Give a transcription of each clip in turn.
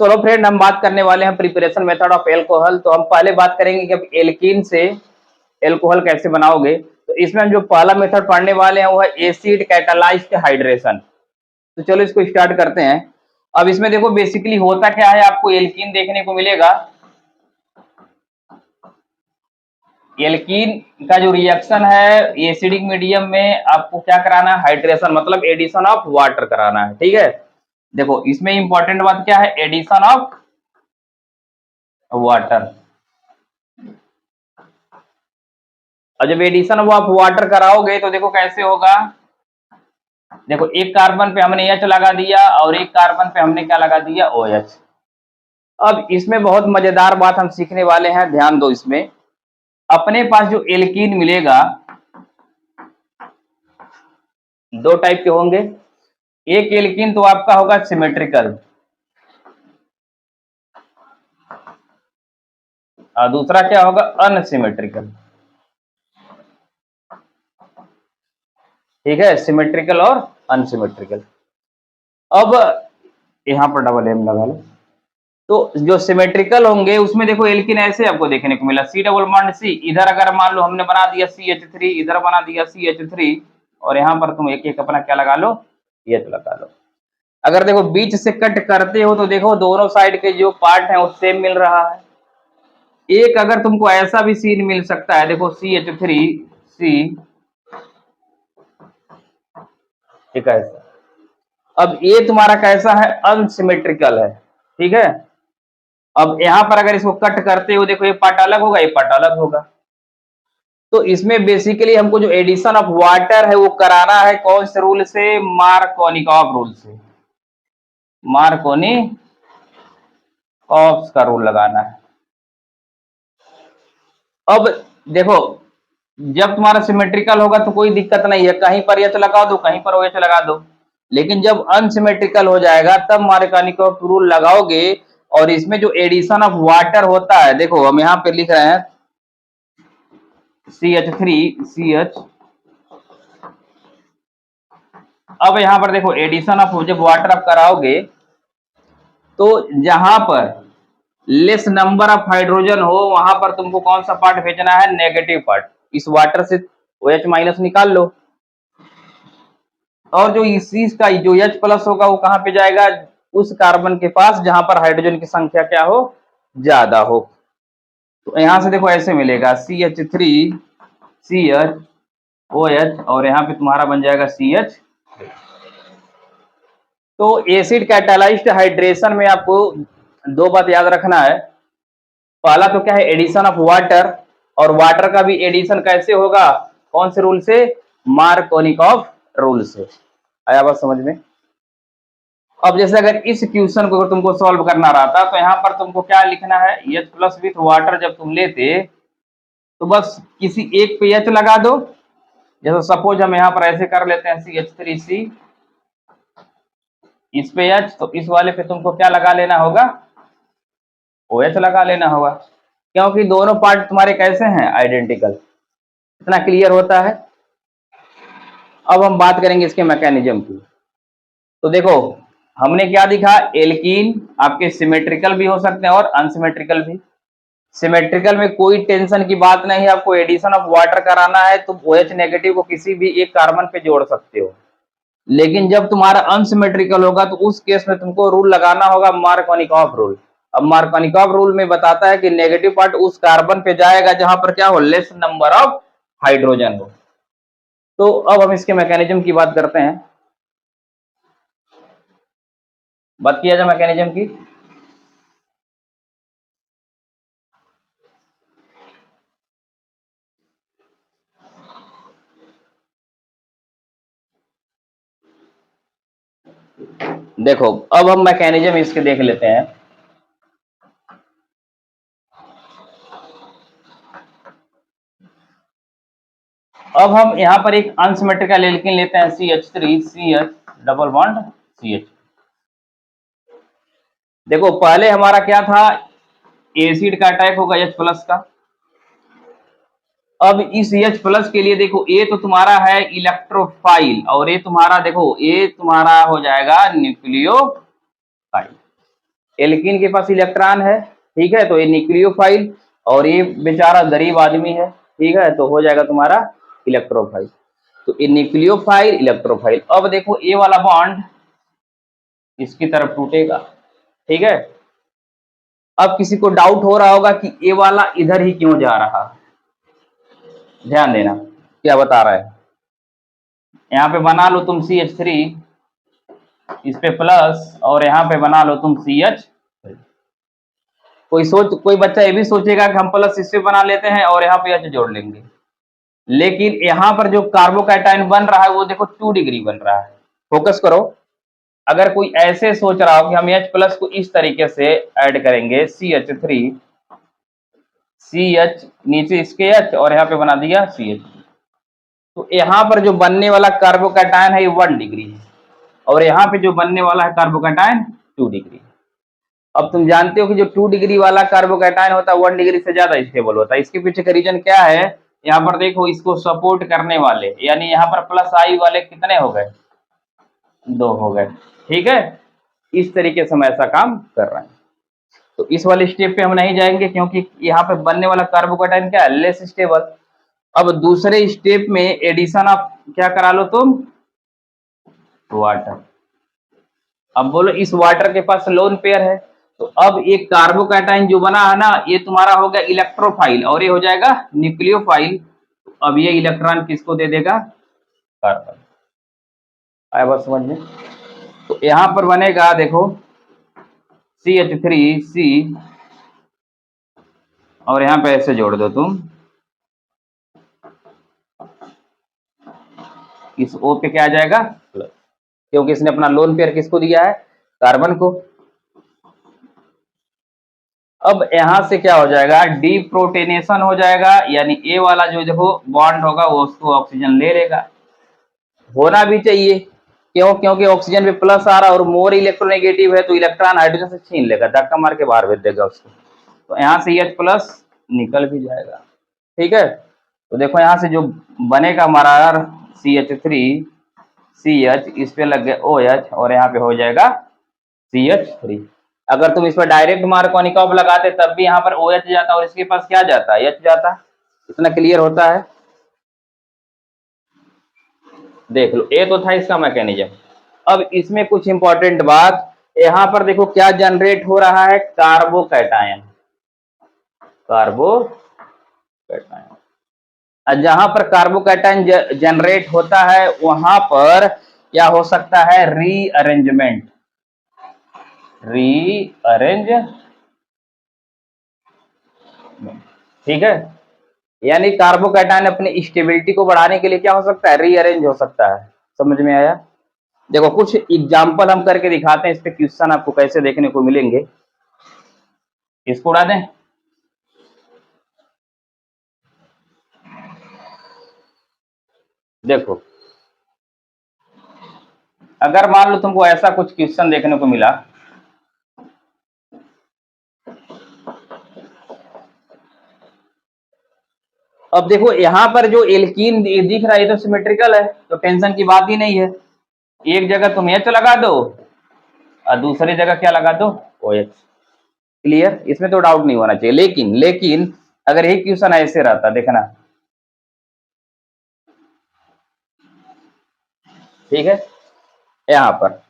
चलो फ्रेंड, हम बात करने वाले हैं प्रिपरेशन मेथड ऑफ एल्कोहल। तो हम पहले बात करेंगे कि अब एल्कीन से एल्कोहल कैसे बनाओगे। तो इसमें हम जो पहला मेथड पढ़ने वाले हैं वो है एसिड कैटालाइज्ड हाइड्रेशन। तो चलो इसको स्टार्ट करते हैं। अब इसमें देखो बेसिकली होता क्या है, आपको एल्कीन देखने को मिलेगा। एल्कीन का जो रिएक्शन है एसिडिक मीडियम में, आपको क्या कराना है, हाइड्रेशन, मतलब एडिशन ऑफ वाटर कराना है। ठीक है, देखो इसमें इंपॉर्टेंट बात क्या है, एडिशन ऑफ वाटर। और जब एडिशन ऑफ आप वाटर कराओगे तो देखो कैसे होगा। देखो एक कार्बन पे हमने एच लगा दिया और एक कार्बन पे हमने क्या लगा दिया, ओ एच। अब इसमें बहुत मजेदार बात हम सीखने वाले हैं, ध्यान दो। इसमें अपने पास जो एल्कीन मिलेगा दो टाइप के होंगे। एक एल्कीन तो आपका होगा सिमेट्रिकल और दूसरा क्या होगा, अनसिमेट्रिकल। ठीक है, सिमेट्रिकल और अनसिमेट्रिकल। अब यहां पर डबल एम लगा लो। तो जो सिमेट्रिकल होंगे उसमें देखो एल्कीन ऐसे आपको देखने को मिला, सी डबल बॉन्ड सी। इधर अगर मान लो हमने बना दिया CH3, इधर बना दिया CH3, और यहाँ पर तुम एक एक अपना क्या लगा लो, एच लगा लो। अगर देखो बीच से कट करते हो तो देखो दोनों साइड के जो पार्ट है वो सेम मिल रहा है। एक अगर तुमको ऐसा भी सीन मिल सकता है, देखो CH3C, ठीक है। अब ये तुम्हारा कैसा है, अनसिमेट्रिकल है। ठीक है, अब यहां पर अगर इसको कट करते हो देखो ये पार्ट अलग होगा, ये पार्ट अलग होगा। तो इसमें बेसिकली हमको जो एडिशन ऑफ वाटर है वो कराना है कौन से रूल से, मार्कोनिकॉफ रूल से। मार्कोनिकॉफ का रूल लगाना है। अब देखो जब तुम्हारा सिमेट्रिकल होगा तो कोई दिक्कत नहीं है, कहीं पर एच लगा दो कहीं पर OH लगा दो। लेकिन जब अनसिमेट्रिकल हो जाएगा तब मार्कोनिकॉफ रूल लगाओगे। और इसमें जो एडिशन ऑफ वाटर होता है, देखो हम यहाँ पे लिख रहे हैं CH3CH। अब यहाँ पर देखो एडिशन ऑफ जब वाटर आप कराओगे तो जहां पर लेस नंबर ऑफ हाइड्रोजन हो वहां पर तुमको कौन सा पार्ट भेजना है, नेगेटिव पार्ट। इस वाटर से OH माइनस निकाल लो, और जो इसी का जो H प्लस होगा वो कहां पे जाएगा, उस कार्बन के पास जहां पर हाइड्रोजन की संख्या क्या हो, ज्यादा हो। तो यहां से देखो ऐसे मिलेगा CH3CH और यहाँ पे तुम्हारा बन जाएगा CH। तो एसिड कैटालाइज्ड हाइड्रेशन में आपको दो बात याद रखना है। पहला तो क्या है, एडिशन ऑफ वाटर, और वाटर का भी एडिशन कैसे होगा, कौन से रूल से, मार्कोनिकॉफ रूल से। आया बात समझ में। अब जैसे अगर इस क्वेश्चन को तुमको सॉल्व करना रहा था तो यहाँ पर तुमको क्या लिखना है, H प्लस विथ वाटर जब तुम लेते तो बस किसी एक पे H लगा दो। जैसे सपोज हम यहाँ पर ऐसे कर लेते हैं CH3C, इस पे H, तो इस वाले पे तुमको क्या लगा लेना होगा, OH लगा लेना होगा, क्योंकि दोनों पार्ट तुम्हारे कैसे हैं, आइडेंटिकल। इतना क्लियर होता है। अब हम बात करेंगे इसके मैकेनिज्म की। तो देखो हमने क्या दिखा, एल्कीन आपके सिमेट्रिकल भी हो सकते हैं और अनसिमेट्रिकल भी। सिमेट्रिकल में कोई टेंशन की बात नहीं, आपको एडिशन ऑफ वाटर कराना है तो OH नेगेटिव को किसी भी एक कार्बन पे जोड़ सकते हो। लेकिन जब तुम्हारा अनसिमेट्रिकल होगा तो उस केस में तुमको रूल लगाना होगा, मार्कोनिकॉफ रूल। अब मार्कोनिकॉफ रूल में बताता है कि नेगेटिव पार्ट उस कार्बन पे जाएगा जहां पर क्या हो, लेस नंबर ऑफ हाइड्रोजन हो। तो अब हम इसके मैकेनिज्म की बात करते हैं। बात किया जाए मैकेनिज्म की। देखो अब हम मैकेनिज्म इसके देख लेते हैं। अब हम यहाँ पर एक अनसिमेट्रिकल एल्कीन लेते हैं CH3CH डबल बॉन्ड CH। देखो पहले हमारा क्या था, एसिड का अटैक होगा H प्लस का। अब इस H प्लस के लिए देखो ये तो तुम्हारा है इलेक्ट्रोफाइल, और ये तुम्हारा देखो ये तुम्हारा हो जाएगा न्यूक्लियोफाइल। एल्कीन के पास इलेक्ट्रॉन है, ठीक है, तो ये न्यूक्लियोफाइल, और ये बेचारा गरीब आदमी है, ठीक है, तो हो जाएगा तुम्हारा इलेक्ट्रोफाइल। तो ये न्यूक्लियोफाइल, इलेक्ट्रोफाइल। अब देखो ये वाला बॉन्ड इसकी तरफ टूटेगा, ठीक है। अब किसी को डाउट हो रहा होगा कि ये वाला इधर ही क्यों जा रहा है, ध्यान देना क्या बता रहा है। यहाँ पे बना लो तुम CH3, इस पे प्लस, और यहाँ पे बना लो तुम CH। कोई बच्चा ये भी सोचेगा कि हम प्लस इससे बना लेते हैं और यहाँ पे H जोड़ लेंगे, लेकिन यहाँ पर जो कार्बोकैटायन बन रहा है वो देखो 2 डिग्री बन रहा है। फोकस करो। अगर कोई ऐसे सोच रहा हो कि हम H प्लस को इस तरीके से ऐड करेंगे, CH3, CH नीचे इसके H और यहाँ पे बना दिया CH, तो यहाँ पर जो बनने वाला कार्बोकैटायन है ये 1 डिग्री है, और यहाँ पे जो बनने वाला है कार्बोकैटायन 2 डिग्री। अब तुम जानते हो कि जो 2 डिग्री वाला कार्बोकैटायन होता है 1 डिग्री से ज्यादा स्टेबल होता है। इसके पीछे का रीजन क्या है, यहाँ पर देखो, इसको सपोर्ट करने वाले, यानी यहाँ पर प्लस आई वाले कितने हो गए, 2 हो गए, ठीक है। इस तरीके से हम ऐसा काम कर रहे हैं। तो इस वाले स्टेप पे हम नहीं जाएंगे, क्योंकि यहाँ पे बनने वाला कार्बोकैटायन क्या है, लेस स्टेबल। अब दूसरे स्टेप में एडिशन ऑफ क्या करा लो तुम, वाटर। अब बोलो इस वाटर के पास लोन पेयर है, तो अब एक कार्बोकैटायन जो बना है ना, ये तुम्हारा हो गया इलेक्ट्रोफाइल और ये हो जाएगा न्यूक्लियोफाइल। अब ये इलेक्ट्रॉन किसको दे देगा, कार्बन। आया बात समझ में। तो यहां पर बनेगा देखो CH3C, और यहां पे ऐसे जोड़ दो तुम, इस O पे क्या आ जाएगा, प्लस, क्योंकि इसने अपना लोन पेयर किसको दिया है, कार्बन को। अब यहां से क्या हो जाएगा, डीप्रोटेनेशन हो जाएगा, यानी ए वाला जो देखो बॉन्ड होगा वो उसको ऑक्सीजन ले लेगा। होना भी चाहिए, क्यों, क्योंकि ऑक्सीजन पे प्लस आ रहा है और मोर इलेक्ट्रोनेगेटिव है, तो इलेक्ट्रॉन हाइड्रोजन से छीन लेगा, धक्का मार के बाहर भेज देगा उसको, तो यहाँ से H प्लस निकल भी जाएगा, ठीक है। तो देखो यहाँ से जो बनेगा हमारा CH3CH, इस पे लग गया OH और यहाँ पे हो जाएगा CH3। अगर तुम इस पर डायरेक्ट मार्कोनिक ऑफ लगाते तब भी यहाँ पर OH जाता और इसके पास क्या जाता, H जाता। इतना क्लियर होता है, देख लो, ये तो था इसका मैकेनिज्म। अब इसमें कुछ इंपॉर्टेंट बात, यहाँ पर देखो क्या जनरेट हो रहा है, कार्बोकैटायन, कार्बोकैटायन। जहां पर कार्बोकैटायन जनरेट होता है वहां पर क्या हो सकता है, रीअरेंजमेंट, ठीक है। यानी कार्बोकैटायन अपनी स्टेबिलिटी को बढ़ाने के लिए क्या हो सकता है, रीअरेंज हो सकता है। समझ में आया। देखो कुछ एग्जाम्पल हम करके दिखाते हैं, इस पे क्वेश्चन आपको कैसे देखने को मिलेंगे। इसको उड़ा दें, देखो अगर मान लो तुमको ऐसा कुछ क्वेश्चन देखने को मिला, अब देखो यहाँ पर जो एल्कीन दिख रहा है ये तो सिमेट्रिकल है, तो टेंशन की बात ही नहीं है। एक जगह तुम H लगा दो और दूसरी जगह क्या लगा दो, OH। क्लियर, इसमें तो डाउट नहीं होना चाहिए। लेकिन लेकिन अगर एक क्वेश्चन ऐसे रहता, देखना, ठीक है, यहाँ पर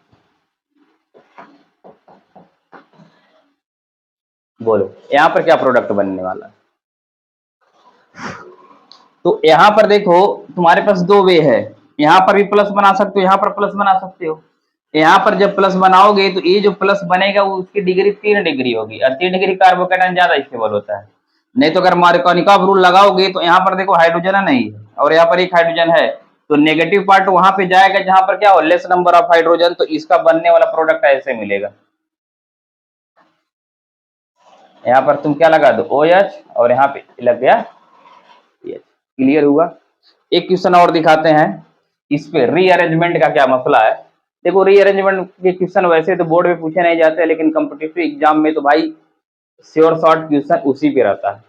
बोलो यहाँ पर क्या प्रोडक्ट बनने वाला है। तो यहाँ पर देखो तुम्हारे पास 2 वे है, यहाँ पर भी प्लस बना सकते हो, यहाँ पर प्लस बना सकते हो। यहाँ पर जब प्लस बनाओगे तो ये जो प्लस बनेगा वो उसकी डिग्री 3 डिग्री होगी, और 3 डिग्री कार्बोकैटायन ज्यादा स्टेबल होता है। नहीं तो अगर मार्कोनिकॉफ रूल लगाओगे तो यहाँ पर देखो हाइड्रोजन नहीं है और यहाँ पर एक हाइड्रोजन है, तो नेगेटिव पार्ट वहां पे जाएगा जहां पर क्या हो, लेस नंबर ऑफ हाइड्रोजन, तो इसका बनने वाला प्रोडक्ट ऐसे मिलेगा। यहाँ पर तुम क्या लगा दो, OH, और यहाँ पे लग गया H। क्लियर हुआ। एक क्वेश्चन और दिखाते हैं, इस पे रीअरेंजमेंट का क्या मसला है। देखो रीअरेंजमेंट के क्वेश्चन वैसे तो बोर्ड में पूछे नहीं जाते, लेकिन कॉम्पिटिटिव एग्जाम में तो भाई श्योर शॉर्ट क्वेश्चन उसी पे रहता है।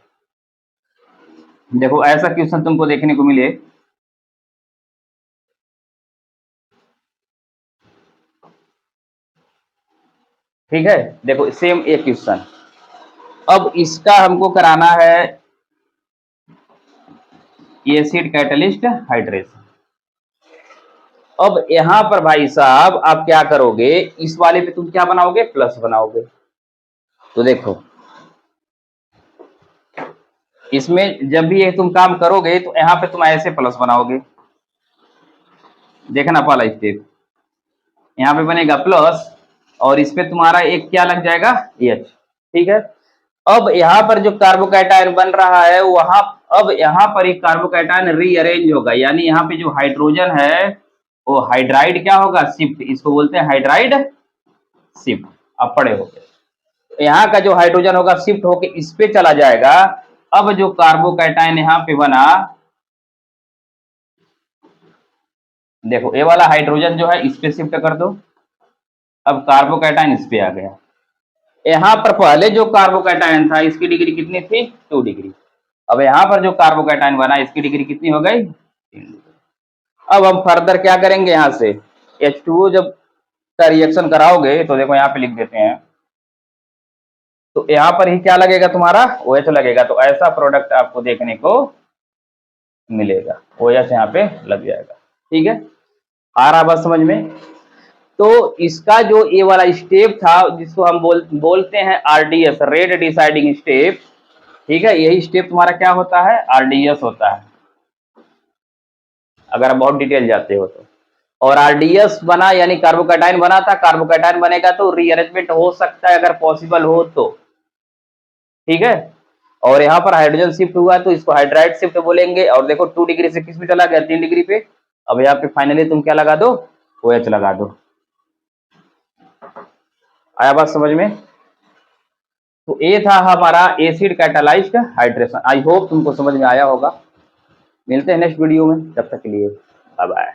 देखो ऐसा क्वेश्चन तुमको देखने को मिले, ठीक है, देखो सेम एक क्वेश्चन। अब इसका हमको कराना है एसिड कैटलिस्ट हाइड्रेशन। अब यहां पर भाई साहब आप क्या करोगे, इस वाले पे तुम क्या बनाओगे, प्लस बनाओगे। तो देखो इसमें जब भी ये तुम काम करोगे तो यहाँ पे तुम ऐसे प्लस बनाओगे। देखना पहला स्टेप, यहाँ पे बनेगा प्लस और इस पे तुम्हारा एक क्या लग जाएगा, एच। ठीक है, अब यहाँ पर जो कार्बोकैटायन बन रहा है वहां, अब यहाँ पर एक कार्बोकैटायन रीअरेंज होगा, यानी यहाँ पे जो हाइड्रोजन है वो हाइड्राइड क्या होगा, शिफ्ट, इसको बोलते हैं हाइड्राइड शिफ्ट। अब पड़े हो गए, यहाँ का जो हाइड्रोजन होगा शिफ्ट होके इस पे चला जाएगा। अब जो कार्बोकैटायन यहाँ पे बना, देखो ये वाला हाइड्रोजन जो है इस पे शिफ्ट कर दो, अब कार्बोकैटायन इस पे आ गया। यहाँ पर पहले जो कार्बोकैटायन था इसकी डिग्री कितनी थी, 2 डिग्री। अब यहाँ पर जो कार्बोकैटायन बना इसकी डिग्री कितनी हो गई, 3 डिग्री। अब हम फर्दर क्या करेंगे, यहाँ से H2O जब का रिएक्शन कराओगे तो देखो यहाँ पे लिख देते हैं, तो यहाँ पर ही क्या लगेगा तुम्हारा, OH लगेगा। तो ऐसा प्रोडक्ट आपको देखने को मिलेगा, OH यहाँ पे लग जाएगा। ठीक है, आ रहा बात समझ में। तो इसका जो ये वाला स्टेप था जिसको हम बोलते हैं RDS, रेट डिसाइडिंग स्टेप। ठीक है, यही स्टेप तुम्हारा क्या होता है, RDS होता है, अगर आप बहुत डिटेल जाते हो तो। और RDS बना यानी कार्बोकैटायन बना था, कार्बोकैटायन बनेगा तो रीअरेंजमेंट हो सकता है अगर पॉसिबल हो तो। ठीक है, और यहाँ पर हाइड्रोजन शिफ्ट हुआ तो इसको हाइड्राइड शिफ्ट बोलेंगे। और देखो 2 डिग्री से किस पे चला गया, 3 डिग्री पे। अब यहाँ पे फाइनली तुम क्या लगा दो, OH लगा दो। आया बात समझ में। तो ये था हमारा acid catalysed hydration. I hope तुमको समझ में आया होगा। मिलते हैं नेक्स्ट वीडियो में, तब तक के लिए बाय बाय।